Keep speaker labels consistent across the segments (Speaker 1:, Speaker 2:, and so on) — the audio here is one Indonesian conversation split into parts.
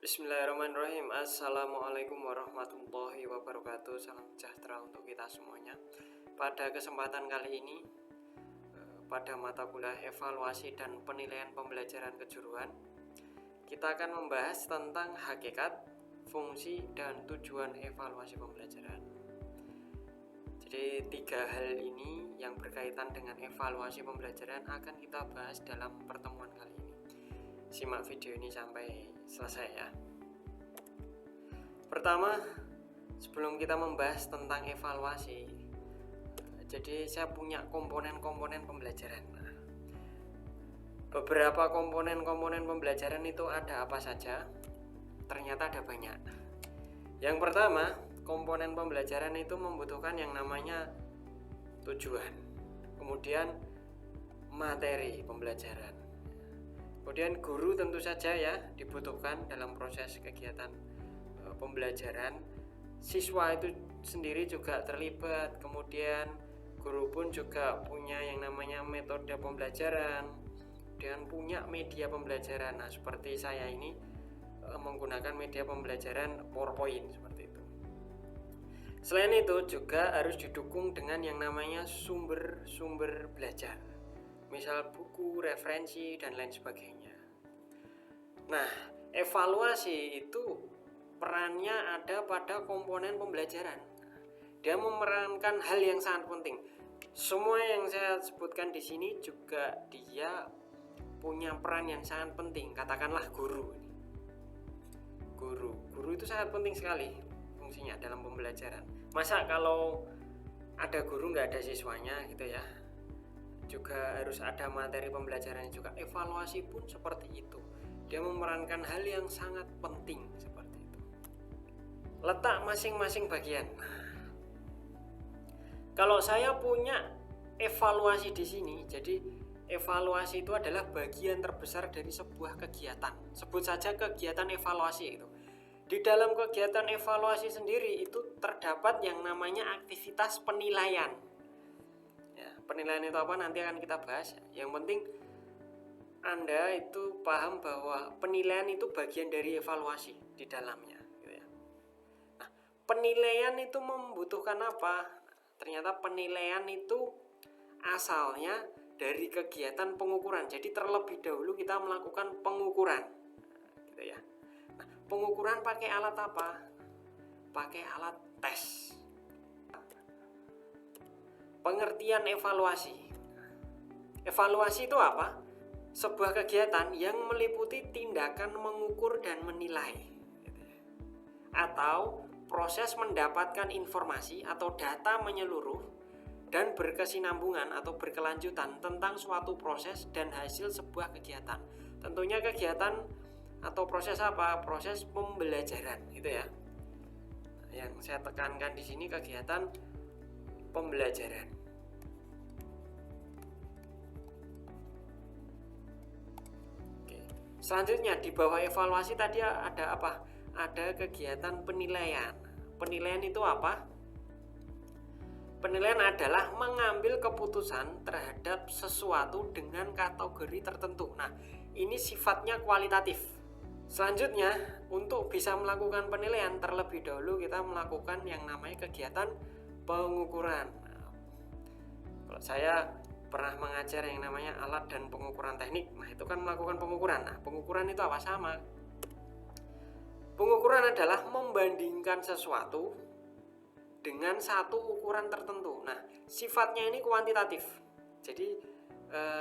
Speaker 1: Bismillahirrahmanirrahim. Assalamualaikum warahmatullahi wabarakatuh. Salam sejahtera untuk kita semuanya. Pada kesempatan kali ini, pada mata kuliah evaluasi dan penilaian pembelajaran kejuruan, kita akan membahas tentang hakikat, fungsi, dan tujuan evaluasi pembelajaran. Jadi 3 hal ini yang berkaitan dengan evaluasi pembelajaran akan kita bahas dalam pertemuan kali ini. Simak video ini sampai selesai ya. Pertama, sebelum kita membahas tentang evaluasi, jadi saya punya komponen-komponen pembelajaran. Beberapa komponen-komponen pembelajaran itu ada apa saja? Ternyata ada banyak. Yang pertama, komponen pembelajaran itu membutuhkan yang namanya tujuan, kemudian materi pembelajaran. Kemudian guru tentu saja ya dibutuhkan dalam proses kegiatan pembelajaran. Siswa itu sendiri juga terlibat. Kemudian guru pun juga punya yang namanya metode pembelajaran dan punya media pembelajaran. Nah, seperti saya ini menggunakan media pembelajaran PowerPoint seperti itu. Selain itu juga harus didukung dengan yang namanya sumber-sumber belajar. Misal buku, referensi, dan lain sebagainya. Nah, evaluasi itu perannya ada pada komponen pembelajaran. Dia memerankan hal yang sangat penting. Semua yang saya sebutkan di sini juga dia punya peran yang sangat penting. Katakanlah guru. Guru itu sangat penting sekali fungsinya dalam pembelajaran. Masa kalau ada guru nggak ada siswanya gitu ya? Juga harus ada materi pembelajarannya juga. Evaluasi pun seperti itu. Dia memerankan hal yang sangat penting seperti itu. Letak masing-masing bagian. Kalau saya punya evaluasi di sini, jadi evaluasi itu adalah bagian terbesar dari sebuah kegiatan. Sebut saja kegiatan evaluasi itu. Di dalam kegiatan evaluasi sendiri itu terdapat yang namanya aktivitas penilaian. Penilaian itu apa nanti akan kita bahas. Yang penting Anda itu paham bahwa penilaian itu bagian dari evaluasi di dalamnya gitu ya. Nah, penilaian itu membutuhkan apa? Ternyata penilaian itu asalnya dari kegiatan pengukuran. Jadi terlebih dahulu kita melakukan pengukuran gitu ya. Nah, pengukuran pakai alat apa? Pakai alat tes. Pengertian evaluasi. Evaluasi itu apa? Sebuah kegiatan yang meliputi tindakan mengukur dan menilai, atau proses mendapatkan informasi atau data menyeluruh dan berkesinambungan atau berkelanjutan tentang suatu proses dan hasil sebuah kegiatan. Tentunya kegiatan atau proses apa? Proses pembelajaran, gitu ya. Yang saya tekankan di sini kegiatan pembelajaran. Oke. Selanjutnya di bawah evaluasi tadi ada apa? Ada kegiatan penilaian. Penilaian itu apa? Penilaian adalah mengambil keputusan terhadap sesuatu dengan kategori tertentu. Nah, ini sifatnya kualitatif. Selanjutnya, untuk bisa melakukan penilaian terlebih dahulu kita melakukan yang namanya kegiatan pengukuran. Kalau saya pernah mengajar yang namanya alat dan pengukuran teknik, nah itu kan melakukan pengukuran. Nah, pengukuran itu apa? Sama. Pengukuran adalah membandingkan sesuatu dengan satu ukuran tertentu. Nah, sifatnya ini kuantitatif. Jadi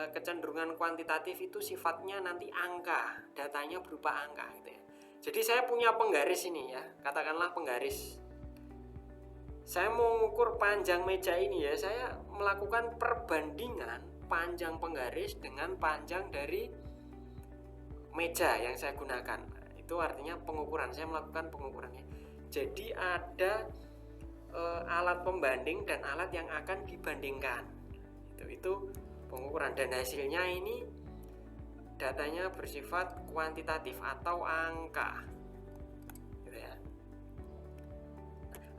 Speaker 1: kecenderungan kuantitatif itu sifatnya nanti angka, datanya berupa angka gitu ya. Jadi saya punya penggaris ini ya, katakanlah penggaris. Saya mau mengukur panjang meja ini ya, saya melakukan perbandingan panjang penggaris dengan panjang dari meja yang saya gunakan. Itu artinya pengukuran, saya melakukan pengukurannya. Jadi ada alat pembanding dan alat yang akan dibandingkan. Itu pengukuran dan hasilnya ini datanya bersifat kuantitatif atau angka.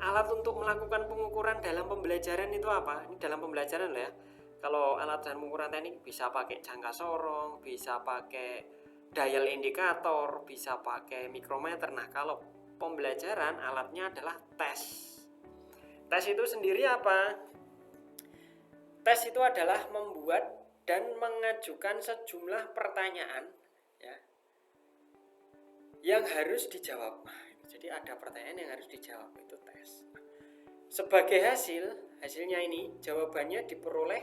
Speaker 1: Alat untuk melakukan pengukuran dalam pembelajaran itu apa? Ini dalam pembelajaran loh ya. Kalau alat dan pengukuran teknik bisa pakai jangka sorong, bisa pakai dial indikator, bisa pakai mikrometer. Nah, kalau pembelajaran alatnya adalah tes. Tes itu sendiri apa? Tes itu adalah membuat dan mengajukan sejumlah pertanyaan ya, yang harus dijawab. Jadi ada pertanyaan yang harus dijawab, itu tes. Sebagai hasilnya ini jawabannya diperoleh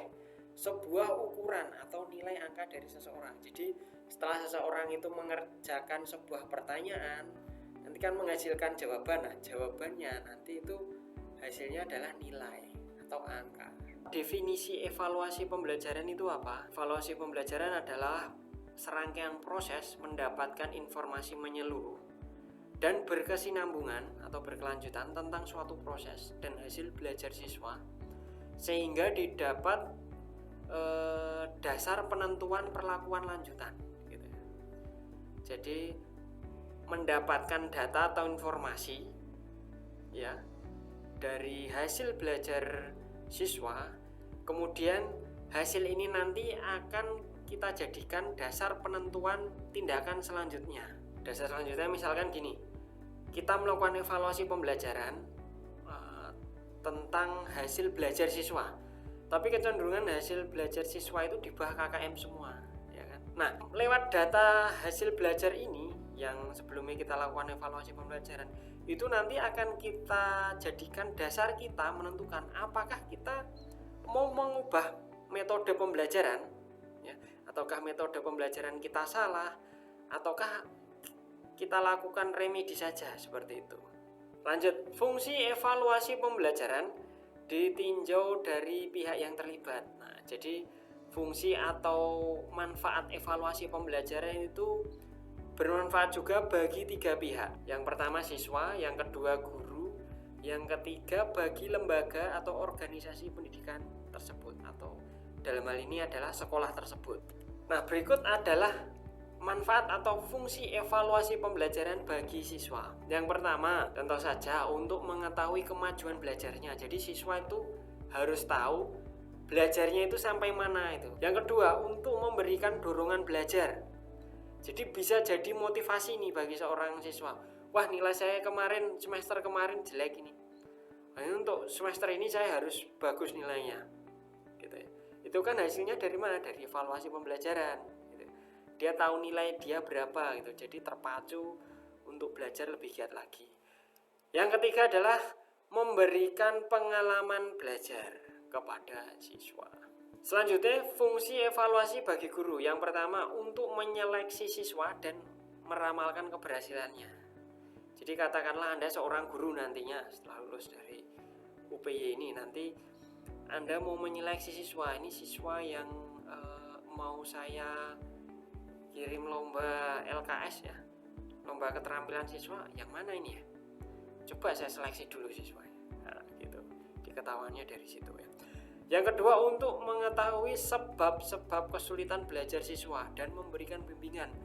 Speaker 1: sebuah ukuran atau nilai angka dari seseorang. Jadi setelah seseorang itu mengerjakan sebuah pertanyaan, nanti kan menghasilkan jawaban. Nah, jawabannya nanti itu hasilnya adalah nilai atau angka. Definisi evaluasi pembelajaran itu apa? Evaluasi pembelajaran adalah serangkaian proses mendapatkan informasi menyeluruh dan berkesinambungan atau berkelanjutan tentang suatu proses dan hasil belajar siswa, sehingga didapat dasar penentuan perlakuan lanjutan gitu. Jadi mendapatkan data atau informasi ya dari hasil belajar siswa, kemudian hasil ini nanti akan kita jadikan dasar penentuan tindakan selanjutnya. Dasar selanjutnya misalkan gini, kita melakukan evaluasi pembelajaran tentang hasil belajar siswa, tapi kecenderungan hasil belajar siswa itu di bawah KKM semua ya kan? Nah, lewat data hasil belajar ini yang sebelumnya kita lakukan evaluasi pembelajaran, itu nanti akan kita jadikan dasar kita menentukan apakah kita mau mengubah metode pembelajaran ya, ataukah metode pembelajaran kita salah, ataukah kita lakukan remedi saja, seperti itu. Lanjut, fungsi evaluasi pembelajaran ditinjau dari pihak yang terlibat. Nah, jadi fungsi atau manfaat evaluasi pembelajaran itu bermanfaat juga bagi 3 pihak. Yang pertama siswa, yang kedua guru, yang ketiga bagi lembaga atau organisasi pendidikan tersebut, atau dalam hal ini adalah sekolah tersebut. Nah, berikut adalah manfaat atau fungsi evaluasi pembelajaran bagi siswa. Yang pertama, tentu saja untuk mengetahui kemajuan belajarnya. Jadi siswa itu harus tahu belajarnya itu sampai mana itu. Yang kedua, untuk memberikan dorongan belajar. Jadi bisa jadi motivasi nih bagi seorang siswa. Wah, nilai saya kemarin, semester kemarin jelek ini. Nah, untuk semester ini saya harus bagus nilainya. Gitu ya. Itu kan hasilnya dari mana? Dari evaluasi pembelajaran. Dia tahu nilai dia berapa gitu, jadi terpacu untuk belajar lebih giat lagi. Yang ketiga adalah memberikan pengalaman belajar kepada siswa. Selanjutnya, fungsi evaluasi bagi guru. Yang pertama, untuk menyeleksi siswa dan meramalkan keberhasilannya. Jadi katakanlah Anda seorang guru nantinya setelah lulus dari UPY ini, nanti Anda mau menyeleksi siswa. Ini siswa yang mau saya kirim lomba LKS ya, lomba keterampilan siswa, yang mana ini ya? Coba saya seleksi dulu siswanya. Nah, gitu. Diketahuannya dari situ ya. Yang kedua, untuk mengetahui sebab-sebab kesulitan belajar siswa dan memberikan bimbingan.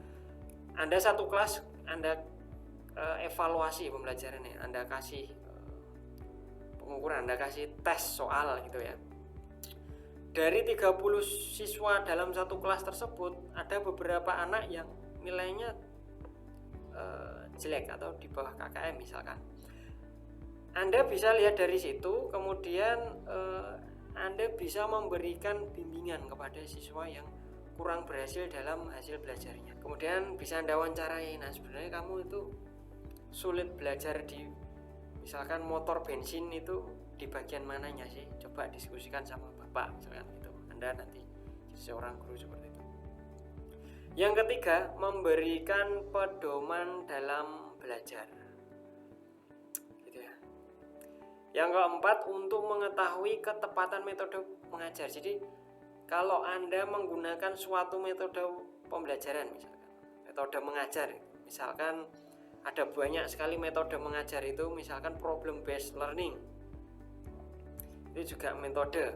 Speaker 1: Anda satu kelas, Anda evaluasi pembelajarannya, Anda kasih pengukuran, Anda kasih tes soal gitu ya. Dari 30 siswa dalam satu kelas tersebut, ada beberapa anak yang nilainya jelek atau di bawah KKM misalkan. Anda bisa lihat dari situ, kemudian Anda bisa memberikan bimbingan kepada siswa yang kurang berhasil dalam hasil belajarnya. Kemudian bisa Anda wawancarai, nah sebenarnya kamu itu sulit belajar di misalkan motor bensin itu di bagian mananya sih? Coba diskusikan sama Bapak misalkan gitu. Anda nanti jadi seorang guru seperti itu. Yang ketiga, memberikan pedoman dalam belajar. Gitu ya. Yang keempat, untuk mengetahui ketepatan metode mengajar. Jadi kalau Anda menggunakan suatu metode pembelajaran misalkan, metode mengajar, misalkan ada banyak sekali metode mengajar itu, misalkan problem based learning. Itu juga metode.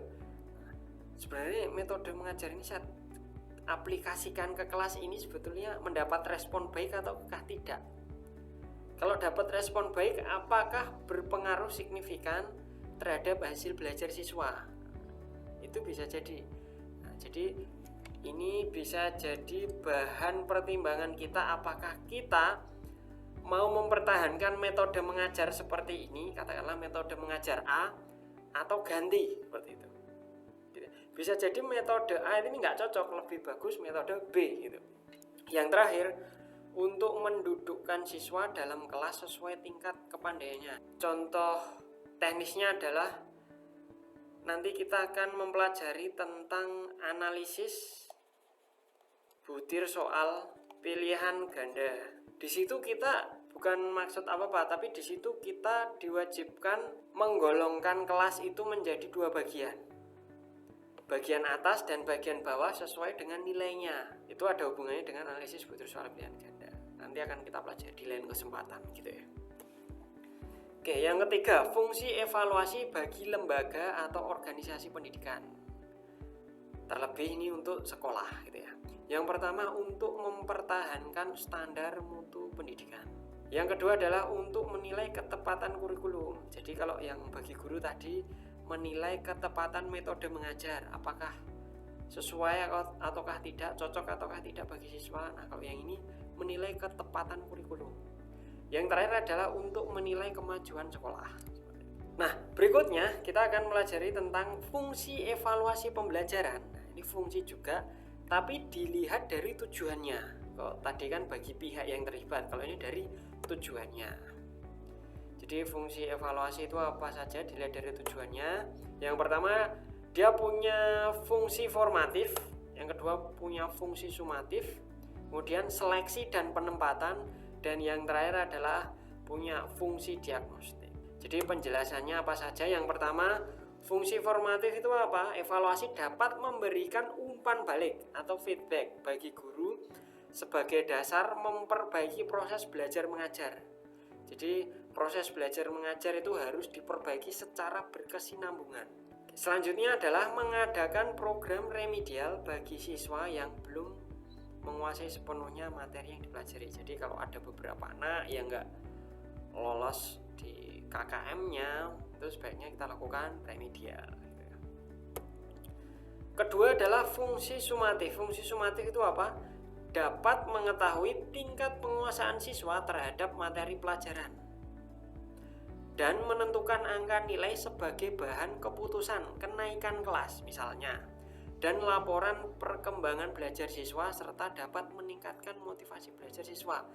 Speaker 1: Sebenarnya metode mengajar ini saya aplikasikan ke kelas ini sebetulnya mendapat respon baik ataukah tidak. Kalau dapat respon baik, apakah berpengaruh signifikan terhadap hasil belajar siswa? Itu bisa jadi. Nah, jadi Ini bisa jadi bahan pertimbangan kita, apakah kita mau mempertahankan metode mengajar seperti ini, katakanlah metode mengajar A, atau ganti seperti itu. Bisa jadi metode A ini nggak cocok, lebih bagus metode B gitu. Yang terakhir, untuk mendudukkan siswa dalam kelas sesuai tingkat kepandaiannya. Contoh teknisnya adalah nanti kita akan mempelajari tentang analisis butir soal pilihan ganda. Di situ kita bukan maksud apa-apa, tapi di situ kita diwajibkan menggolongkan kelas itu menjadi dua bagian. Bagian atas dan bagian bawah sesuai dengan nilainya. Itu ada hubungannya dengan analisis butir soal pilihan ganda. Nanti akan kita pelajari di lain kesempatan gitu ya. Oke, yang ketiga, fungsi evaluasi bagi lembaga atau organisasi pendidikan. Terlebih ini untuk sekolah gitu ya. Yang pertama, untuk mempertahankan standar mutu pendidikan. Yang kedua adalah untuk menilai ketepatan kurikulum. Jadi kalau yang bagi guru tadi menilai ketepatan metode mengajar, apakah sesuai ataukah tidak, cocok ataukah tidak bagi siswa. Nah, kalau yang ini menilai ketepatan kurikulum. Yang terakhir adalah untuk menilai kemajuan sekolah. Nah, berikutnya kita akan pelajari tentang fungsi evaluasi pembelajaran. Nah, ini fungsi juga, tapi dilihat dari tujuannya. Kalau tadi kan bagi pihak yang terlibat, kalau ini dari tujuannya. Jadi fungsi evaluasi itu apa saja dilihat dari tujuannya. Yang pertama, dia punya fungsi formatif. Yang kedua, punya fungsi sumatif. Kemudian seleksi dan penempatan. Dan yang terakhir adalah punya fungsi diagnostik. Jadi penjelasannya apa saja? Yang pertama, fungsi formatif itu apa? Evaluasi dapat memberikan umpan balik atau feedback bagi guru sebagai dasar memperbaiki proses belajar mengajar. Jadi proses belajar mengajar itu harus diperbaiki secara berkesinambungan. Selanjutnya adalah mengadakan program remedial bagi siswa yang belum menguasai sepenuhnya materi yang dipelajari. Jadi kalau ada beberapa anak yang nggak lolos di KKM-nya, itu sebaiknya kita lakukan remedial. Kedua adalah fungsi sumatif. Fungsi sumatif itu apa? Dapat mengetahui tingkat penguasaan siswa terhadap materi pelajaran dan menentukan angka nilai sebagai bahan keputusan kenaikan kelas misalnya, dan laporan perkembangan belajar siswa serta dapat meningkatkan motivasi belajar siswa.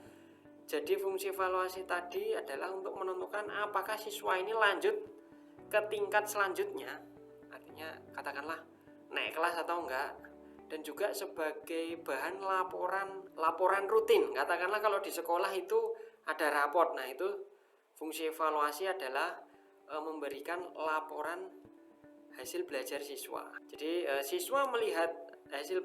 Speaker 1: Jadi fungsi evaluasi tadi adalah untuk menentukan apakah siswa ini lanjut ke tingkat selanjutnya, artinya katakanlah naik kelas atau enggak, dan juga sebagai bahan laporan rutin. Katakanlah kalau di sekolah itu ada raport, nah itu fungsi evaluasi adalah memberikan laporan hasil belajar siswa. Jadi siswa melihat hasil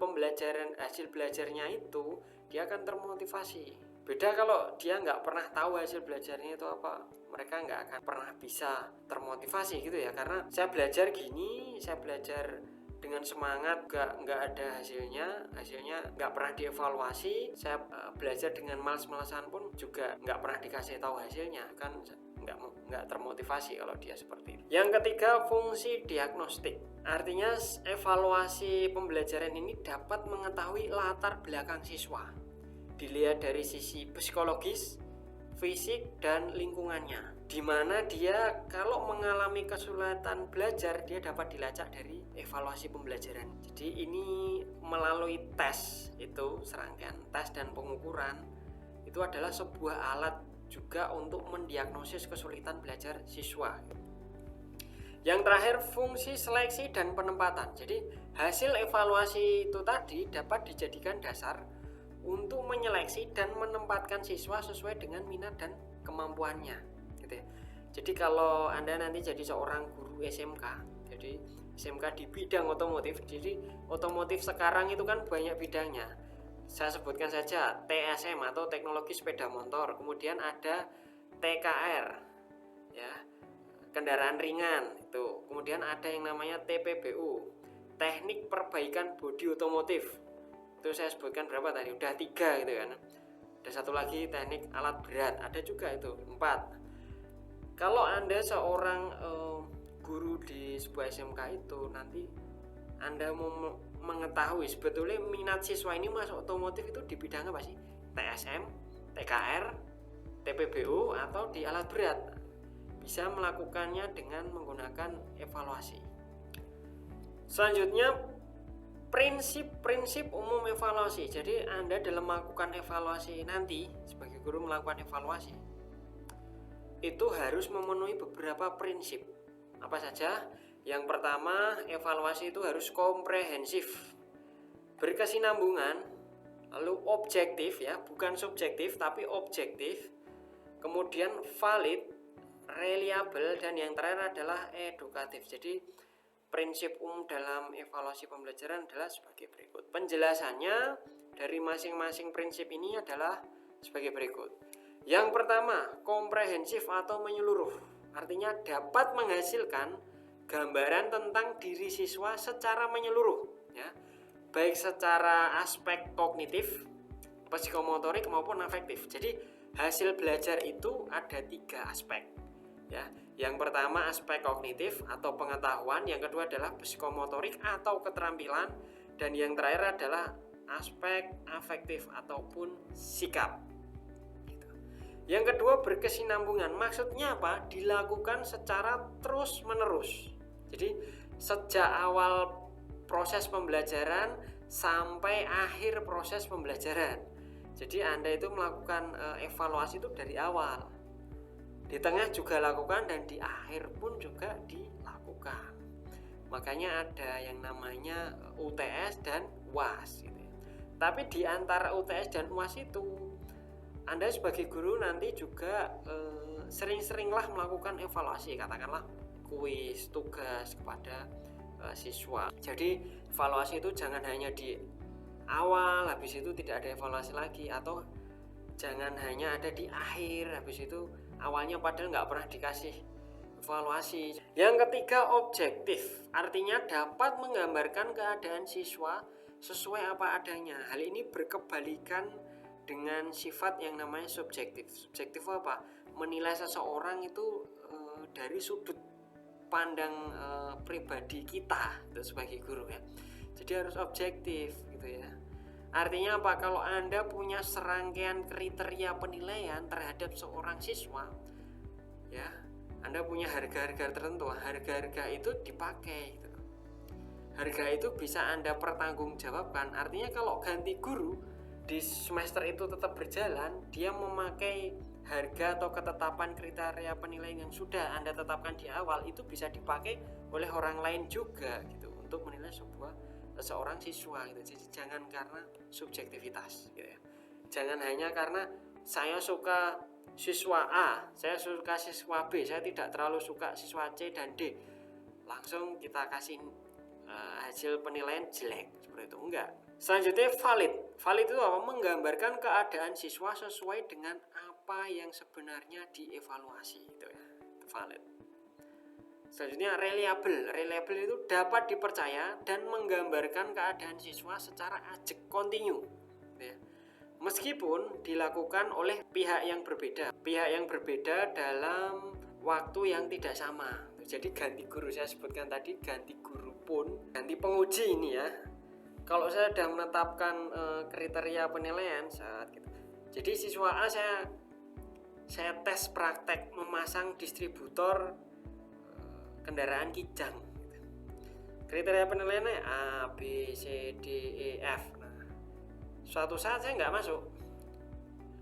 Speaker 1: belajarnya itu, dia akan termotivasi. Beda kalau dia nggak pernah tahu hasil belajarnya itu apa, mereka nggak akan pernah bisa termotivasi gitu ya. Karena saya belajar gini, saya belajar dengan semangat, nggak ada hasilnya nggak pernah dievaluasi. Saya belajar dengan malas-malasan pun juga nggak pernah dikasih tahu hasilnya, kan nggak termotivasi kalau dia seperti itu. Yang ketiga, fungsi diagnostik. Artinya evaluasi pembelajaran ini dapat mengetahui latar belakang siswa, dilihat dari sisi psikologis, fisik, dan lingkungannya, di mana dia kalau mengalami kesulitan belajar, dia dapat dilacak dari evaluasi pembelajaran. Jadi ini melalui tes, itu serangkaian tes dan pengukuran, itu adalah sebuah alat juga untuk mendiagnosis kesulitan belajar siswa. Yang terakhir, fungsi seleksi dan penempatan. Jadi hasil evaluasi itu tadi dapat dijadikan dasar untuk menyeleksi dan menempatkan siswa sesuai dengan minat dan kemampuannya gitu ya. Jadi kalau Anda nanti jadi seorang guru SMK, jadi SMK di bidang otomotif, jadi otomotif sekarang itu kan banyak bidangnya. Saya sebutkan saja TSM atau teknologi sepeda motor, kemudian ada TKR ya, kendaraan ringan itu, kemudian ada yang namanya TPBU, teknik perbaikan bodi otomotif. Itu saya sebutkan berapa tadi? Udah 3 gitu kan. Ada satu lagi teknik alat berat, ada juga itu 4. Kalau Anda seorang guru di sebuah SMK itu, nanti Anda mau mengetahui sebetulnya minat siswa ini masuk otomotif itu di bidang apa sih? TSM, TKR, TPBU atau di alat berat. Bisa melakukannya dengan menggunakan evaluasi. Selanjutnya, prinsip-prinsip umum evaluasi. Jadi Anda dalam melakukan evaluasi nanti, sebagai guru melakukan evaluasi, itu harus memenuhi beberapa prinsip. Apa saja? Yang pertama, evaluasi itu harus komprehensif, berkesinambungan, lalu objektif ya, bukan subjektif tapi objektif, kemudian valid, reliable, dan yang terakhir adalah edukatif. Jadi prinsip umum dalam evaluasi pembelajaran adalah sebagai berikut. Penjelasannya dari masing-masing prinsip ini adalah sebagai berikut. Yang pertama, komprehensif atau menyeluruh, artinya dapat menghasilkan gambaran tentang diri siswa secara menyeluruh ya, baik secara aspek kognitif, psikomotorik maupun afektif. Jadi hasil belajar itu ada 3 aspek ya. Yang pertama aspek kognitif atau pengetahuan, yang kedua adalah psikomotorik atau keterampilan, dan yang terakhir adalah aspek afektif ataupun sikap. Yang kedua berkesinambungan, maksudnya apa? Dilakukan secara terus menerus. Jadi sejak awal proses pembelajaran sampai akhir proses pembelajaran. Jadi Anda itu melakukan evaluasi itu dari awal, di tengah juga lakukan, dan di akhir pun juga dilakukan. Makanya ada yang namanya UTS dan UAS gitu ya. Tapi di antara UTS dan UAS itu Anda sebagai guru nanti juga sering-seringlah melakukan evaluasi, katakanlah kuis, tugas kepada siswa. Jadi evaluasi itu jangan hanya di awal, habis itu tidak ada evaluasi lagi, atau jangan hanya ada di akhir, habis itu awalnya padahal nggak pernah dikasih evaluasi. Yang ketiga objektif, artinya dapat menggambarkan keadaan siswa sesuai apa adanya. Hal ini berkebalikan dengan sifat yang namanya subjektif. Subjektif apa? Menilai seseorang itu dari sudut pandang pribadi kita itu sebagai guru ya. Jadi harus objektif gitu ya. Artinya apa? Kalau Anda punya serangkaian kriteria penilaian terhadap seorang siswa ya, Anda punya harga-harga tertentu. Harga-harga itu dipakai gitu. Harga itu bisa Anda pertanggungjawabkan. Artinya kalau ganti guru di semester itu tetap berjalan, dia memakai harga atau ketetapan kriteria penilaian yang sudah Anda tetapkan di awal, itu bisa dipakai oleh orang lain juga gitu untuk menilai seorang siswa gitu. Jadi jangan karena subjektivitas gitu ya. Jangan hanya karena saya suka siswa A, saya suka siswa B, saya tidak terlalu suka siswa C dan D, langsung kita kasih hasil penilaian jelek seperti itu. Enggak. Selanjutnya valid. Valid itu apa? Menggambarkan keadaan siswa sesuai dengan apa yang sebenarnya dievaluasi gitu ya. Itu valid. Selanjutnya reliable. Reliable itu dapat dipercaya dan menggambarkan keadaan siswa secara ajak kontinu gitu ya. Meskipun dilakukan oleh pihak yang berbeda. Pihak yang berbeda dalam waktu yang tidak sama. Jadi ganti guru, saya sebutkan tadi, ganti guru pun ganti penguji ini ya. Kalau saya sudah menetapkan kriteria penilaian saat gitu. Jadi siswa A saya tes praktek memasang distributor kendaraan kijang. Kriteria penilaiannya A, B, C, D, E, F. Nah, suatu saat saya nggak masuk.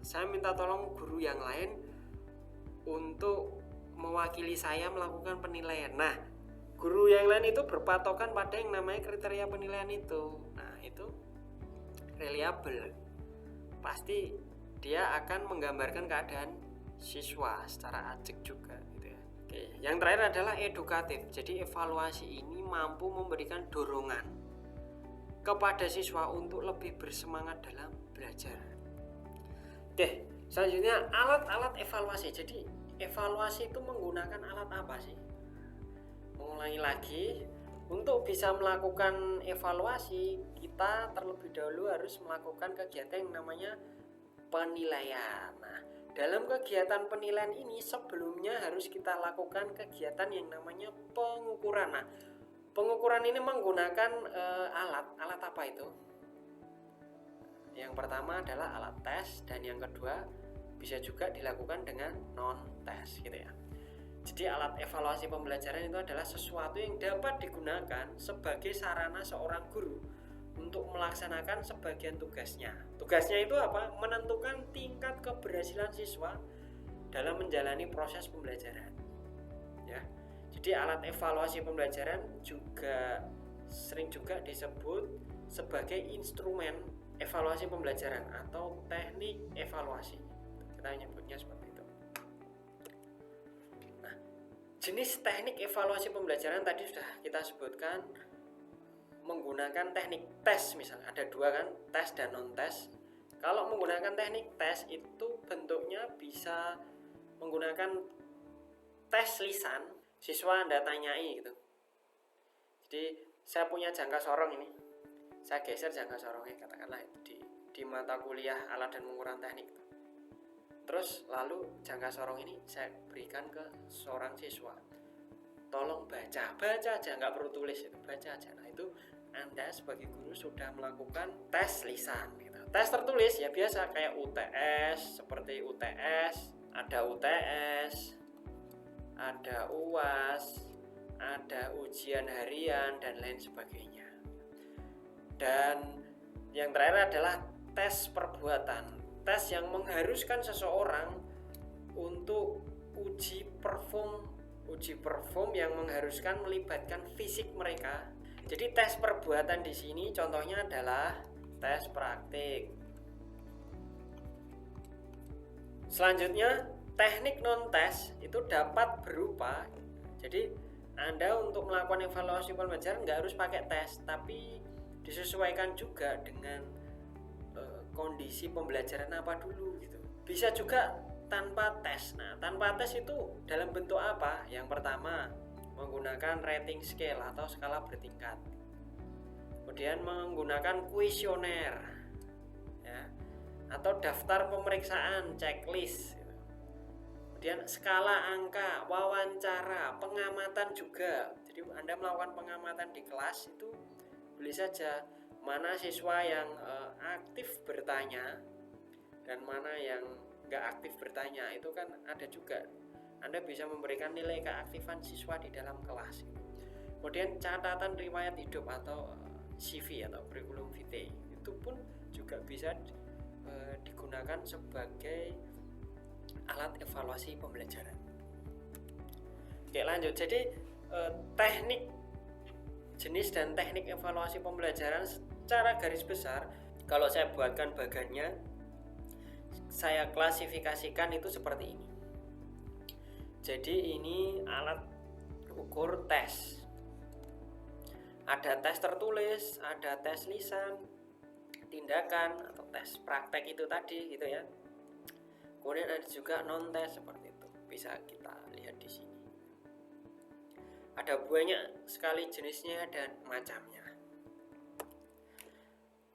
Speaker 1: Saya minta tolong guru yang lain untuk mewakili saya melakukan penilaian. Nah, guru yang lain itu berpatokan pada yang namanya kriteria penilaian itu. Nah, itu reliable. Pasti dia akan menggambarkan keadaan siswa secara ajak juga gitu ya. Oke, yang terakhir adalah edukatif. Jadi evaluasi ini mampu memberikan dorongan kepada siswa untuk lebih bersemangat dalam belajar. Oke, selanjutnya alat-alat evaluasi. Jadi evaluasi itu menggunakan alat apa sih? Mengulangi lagi, untuk bisa melakukan evaluasi, kita terlebih dahulu harus melakukan kegiatan yang namanya penilaian. Nah, dalam kegiatan penilaian ini sebelumnya harus kita lakukan kegiatan yang namanya pengukuran. Nah, Pengukuran ini menggunakan alat apa itu? Yang pertama adalah alat tes, dan yang kedua bisa juga dilakukan dengan non-tes gitu ya. Jadi alat evaluasi pembelajaran itu adalah sesuatu yang dapat digunakan sebagai sarana seorang guru untuk melaksanakan sebagian tugasnya. Tugasnya itu apa? Menentukan tingkat keberhasilan siswa dalam menjalani proses pembelajaran. Ya. Jadi alat evaluasi pembelajaran juga sering juga disebut sebagai instrumen evaluasi pembelajaran atau teknik evaluasi. Kita nyebutnya seperti itu. Nah, jenis teknik evaluasi pembelajaran tadi sudah kita sebutkan menggunakan teknik tes, misalnya ada dua kan, tes dan non-tes. Kalau menggunakan teknik tes itu bentuknya bisa menggunakan tes lisan, siswa Anda tanyai gitu. Jadi saya punya jangka sorong ini, saya geser jangka sorongnya katakanlah di mata kuliah alat dan pengukuran teknik. Terus lalu jangka sorong ini saya berikan ke seorang siswa, tolong baca aja, nggak perlu tulis, itu baca aja. Nah itu Anda sebagai guru sudah melakukan tes lisan gitu. Tes tertulis ya biasa kayak UTS, seperti UTS, ada UTS, ada UAS, ada ujian harian dan lain sebagainya. Dan yang terakhir adalah tes perbuatan, tes yang mengharuskan seseorang untuk uji perform yang mengharuskan melibatkan fisik mereka. Jadi tes perbuatan di sini contohnya adalah tes praktik. Selanjutnya, teknik non-tes itu dapat berupa, jadi Anda untuk melakukan evaluasi pembelajaran nggak harus pakai tes, tapi disesuaikan juga dengan kondisi pembelajaran apa dulu gitu. Bisa juga tanpa tes. Nah, tanpa tes itu dalam bentuk apa? Yang pertama, menggunakan rating scale atau skala bertingkat. Kemudian menggunakan kuesioner, ya, atau daftar pemeriksaan, checklist. Kemudian skala angka, wawancara, pengamatan juga. Jadi Anda melakukan pengamatan di kelas itu boleh saja mana siswa yang aktif bertanya dan mana yang nggak aktif bertanya, itu kan ada juga. Anda bisa memberikan nilai keaktifan siswa di dalam kelas. Kemudian catatan riwayat hidup atau CV atau curriculum vitae itu pun juga bisa digunakan sebagai alat evaluasi pembelajaran. Oke, lanjut. Jadi teknik jenis dan teknik evaluasi pembelajaran secara garis besar kalau saya buatkan bagannya, saya klasifikasikan itu seperti ini. Jadi ini alat ukur tes. Ada tes tertulis, ada tes lisan, tindakan atau tes praktek itu tadi gitu ya. Kemudian ada juga non tes seperti itu. Bisa kita lihat di sini. Ada banyak sekali jenisnya dan macamnya.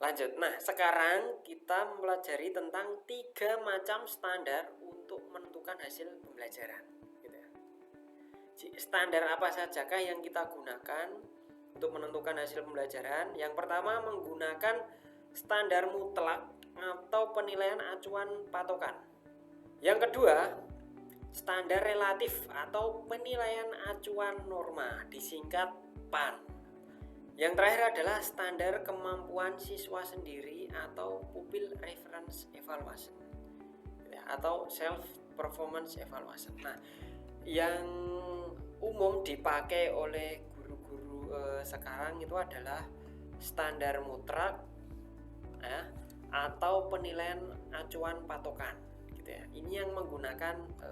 Speaker 1: Lanjut. Nah, sekarang kita mempelajari tentang 3 macam standar untuk menentukan hasil pembelajaran. Gitu ya. Standar apa sajakah yang kita gunakan untuk menentukan hasil pembelajaran? Yang pertama, menggunakan standar mutlak atau penilaian acuan patokan. Yang kedua, standar relatif atau penilaian acuan norma, disingkat PAN. Yang terakhir adalah standar kemampuan siswa sendiri atau pupil reference evaluation atau self performance evaluation. Nah, yang umum dipakai oleh guru-guru sekarang itu adalah standar mutlak ya, atau penilaian acuan patokan gitu ya. Ini yang menggunakan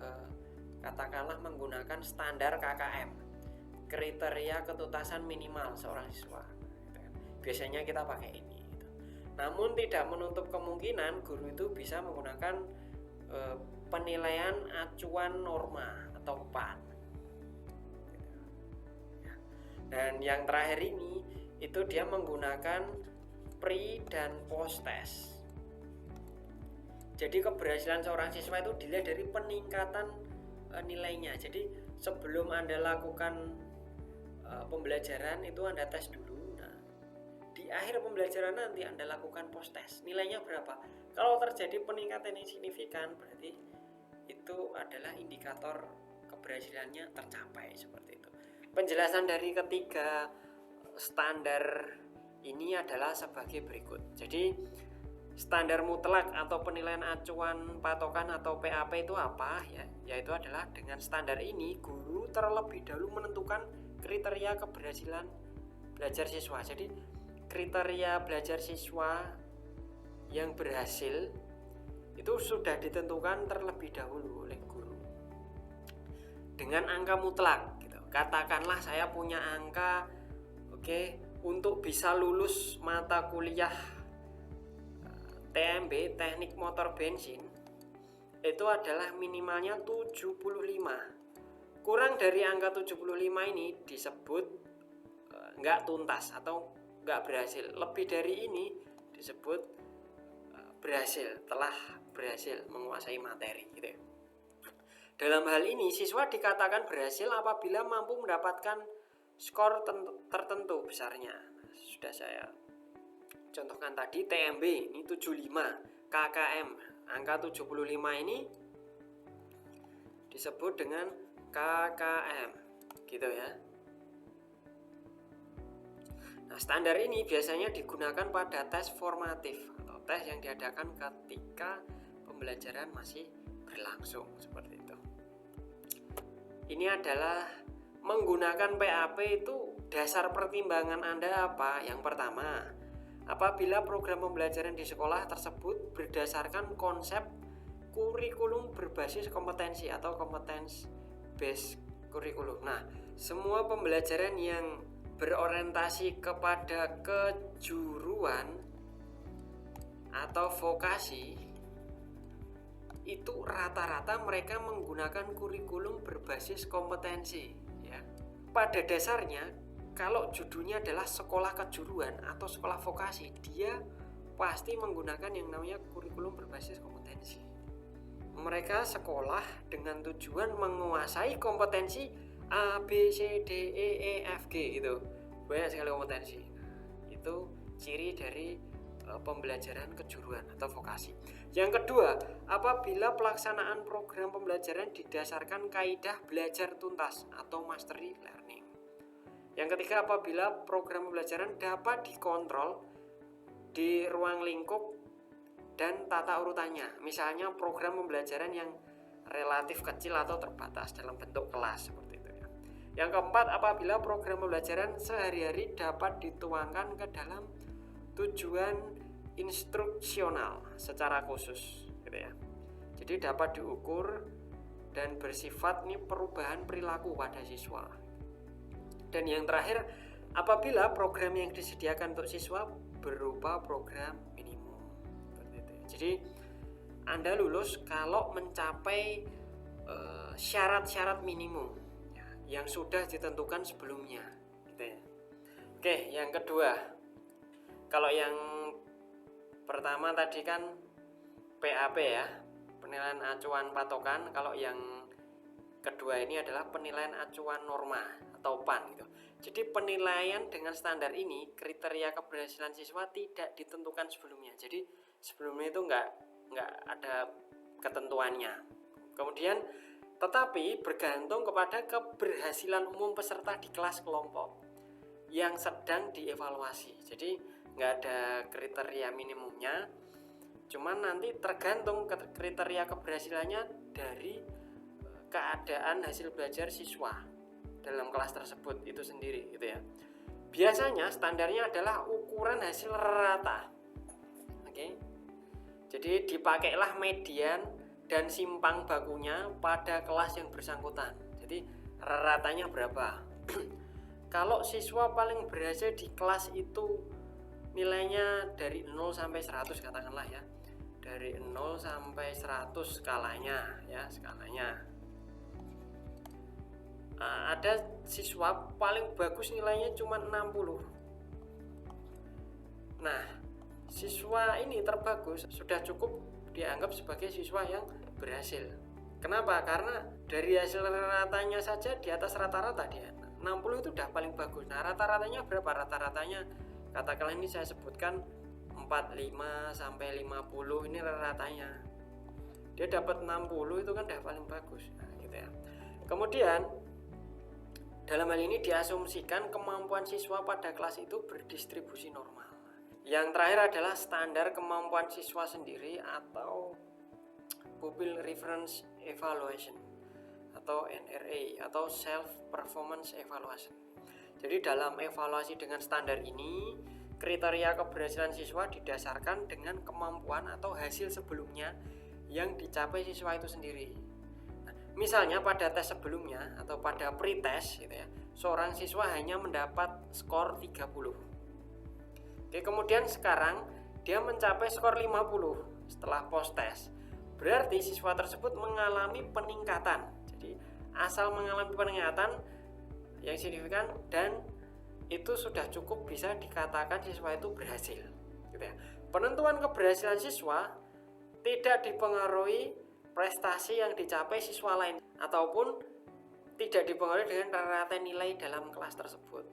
Speaker 1: katakanlah menggunakan standar KKM, kriteria ketuntasan minimal seorang siswa gitu kan. Biasanya kita pakai ini gitu. Namun tidak menutup kemungkinan guru itu bisa menggunakan penilaian acuan norma atau PAN gitu. Dan yang terakhir ini itu dia menggunakan pre dan post test. Jadi keberhasilan seorang siswa itu dilihat dari peningkatan nilainya. Jadi sebelum Anda lakukan pembelajaran itu Anda tes dulu. Nah, di akhir pembelajaran nanti Anda lakukan post test. Nilainya berapa? Kalau terjadi peningkatan yang signifikan, berarti itu adalah indikator keberhasilannya tercapai, seperti itu. Penjelasan dari ketiga standar ini adalah sebagai berikut. Jadi standar mutlak atau penilaian acuan patokan atau PAP itu apa ya? Yaitu adalah dengan standar ini guru terlebih dahulu menentukan kriteria keberhasilan belajar siswa. Jadi kriteria belajar siswa yang berhasil itu sudah ditentukan terlebih dahulu oleh guru dengan angka mutlak gitu. Katakanlah saya punya angka untuk bisa lulus mata kuliah TMB, teknik motor bensin, itu adalah minimalnya 75. Kurang dari angka 75 ini disebut nggak tuntas atau nggak berhasil. Lebih dari ini disebut berhasil, telah berhasil menguasai materi gitu ya. Dalam hal ini siswa dikatakan berhasil apabila mampu mendapatkan skor tertentu besarnya. Sudah saya contohkan tadi, TMB ini 75, KKM angka 75 ini disebut dengan KKM gitu ya. Nah, standar ini biasanya digunakan pada tes formatif atau tes yang diadakan ketika pembelajaran masih berlangsung, seperti itu. Ini adalah menggunakan PAP itu dasar pertimbangan Anda apa? Yang pertama, apabila program pembelajaran di sekolah tersebut berdasarkan konsep kurikulum berbasis kompetensi atau competence based kurikulum. Nah, semua pembelajaran yang berorientasi kepada kejuruan atau vokasi itu rata-rata mereka menggunakan kurikulum berbasis kompetensi ya. Pada dasarnya kalau judulnya adalah sekolah kejuruan atau sekolah vokasi, dia pasti menggunakan yang namanya kurikulum berbasis kompetensi. Mereka sekolah dengan tujuan menguasai kompetensi A, B, C, D, E, E, F, G gitu. Banyak sekali kompetensi. Itu ciri dari pembelajaran kejuruan atau vokasi. Yang kedua, apabila pelaksanaan program pembelajaran didasarkan kaidah belajar tuntas atau mastery learning. Yang ketiga, apabila program pembelajaran dapat dikontrol di ruang lingkup dan tata urutannya. Misalnya program pembelajaran yang relatif kecil atau terbatas dalam bentuk kelas, seperti itu ya. Yang keempat, apabila program pembelajaran sehari-hari dapat dituangkan ke dalam tujuan instruksional secara khusus gitu ya. Jadi dapat diukur dan bersifat perubahan perilaku pada siswa. Dan yang terakhir, apabila program yang disediakan untuk siswa berupa program minimum. Jadi Anda lulus kalau mencapai syarat-syarat minimum ya, yang sudah ditentukan sebelumnya gitu ya. Oke, yang kedua, kalau yang pertama tadi kan PAP ya, penilaian acuan patokan. Kalau yang kedua ini adalah penilaian acuan norma atau PAN gitu. Jadi penilaian dengan standar ini, kriteria keberhasilan siswa tidak ditentukan sebelumnya. Jadi sebelumnya itu nggak ada ketentuannya. Kemudian tetapi bergantung kepada keberhasilan umum peserta di kelas kelompok yang sedang dievaluasi. Jadi nggak ada kriteria minimumnya, cuman nanti tergantung kriteria keberhasilannya dari keadaan hasil belajar siswa dalam kelas tersebut itu sendiri gitu ya. Biasanya standarnya adalah ukuran hasil rata. Oke. Jadi dipakailah median dan simpang bakunya pada kelas yang bersangkutan. Jadi ratanya berapa? Kalau siswa paling berhasil di kelas itu nilainya dari 0 sampai 100 katakanlah ya. Dari 0 sampai 100 skalanya ya, skalanya. Ada siswa paling bagus nilainya cuma 60. Nah, siswa ini terbagus sudah cukup dianggap sebagai siswa yang berhasil. Kenapa? Karena dari hasil ratanya saja di atas rata-rata dia. 60 itu udah paling bagus. Nah, rata-ratanya berapa? Rata-ratanya katakanlah ini saya sebutkan 45 sampai 50, ini rata-ratanya. Dia dapat 60 itu kan udah paling bagus. Nah, gitu ya. Kemudian dalam hal ini diasumsikan kemampuan siswa pada kelas itu berdistribusi normal. Yang terakhir adalah standar kemampuan siswa sendiri atau Pupil Reference Evaluation atau NRA atau Self Performance Evaluation. Jadi dalam evaluasi dengan standar ini, kriteria keberhasilan siswa didasarkan dengan kemampuan atau hasil sebelumnya yang dicapai siswa itu sendiri. Misalnya pada tes sebelumnya atau pada pretest gitu ya, seorang siswa hanya mendapat skor 30. Oke, kemudian sekarang dia mencapai skor 50 setelah post test. Berarti siswa tersebut mengalami peningkatan. Jadi asal mengalami peningkatan yang signifikan dan itu sudah cukup bisa dikatakan siswa itu berhasil. Gitu ya. Penentuan keberhasilan siswa tidak dipengaruhi prestasi yang dicapai siswa lain ataupun tidak dipengaruhi dengan rata-rata nilai dalam kelas tersebut.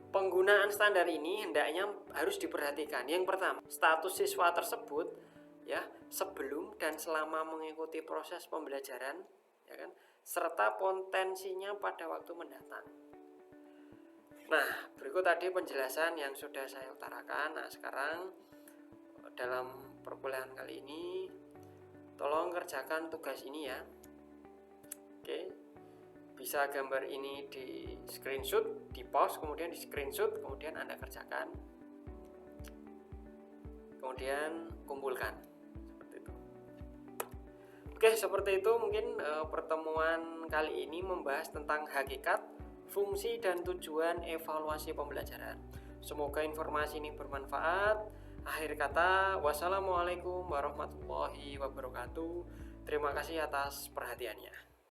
Speaker 1: Penggunaan standar ini hendaknya harus diperhatikan. Yang pertama, status siswa tersebut ya sebelum dan selama mengikuti proses pembelajaran, ya kan, serta potensinya pada waktu mendatang. Nah, berikut tadi penjelasan yang sudah saya utarakan. Nah, sekarang dalam perkuliahan kali ini tolong kerjakan tugas ini ya. Oke, bisa gambar ini di screenshot, di pause, kemudian di screenshot, kemudian Anda kerjakan, kemudian kumpulkan seperti itu. Oke, seperti itu mungkin pertemuan kali ini membahas tentang hakikat, fungsi, dan tujuan evaluasi pembelajaran. Semoga informasi ini bermanfaat. Akhir kata, wassalamualaikum warahmatullahi wabarakatuh. Terima kasih atas perhatiannya.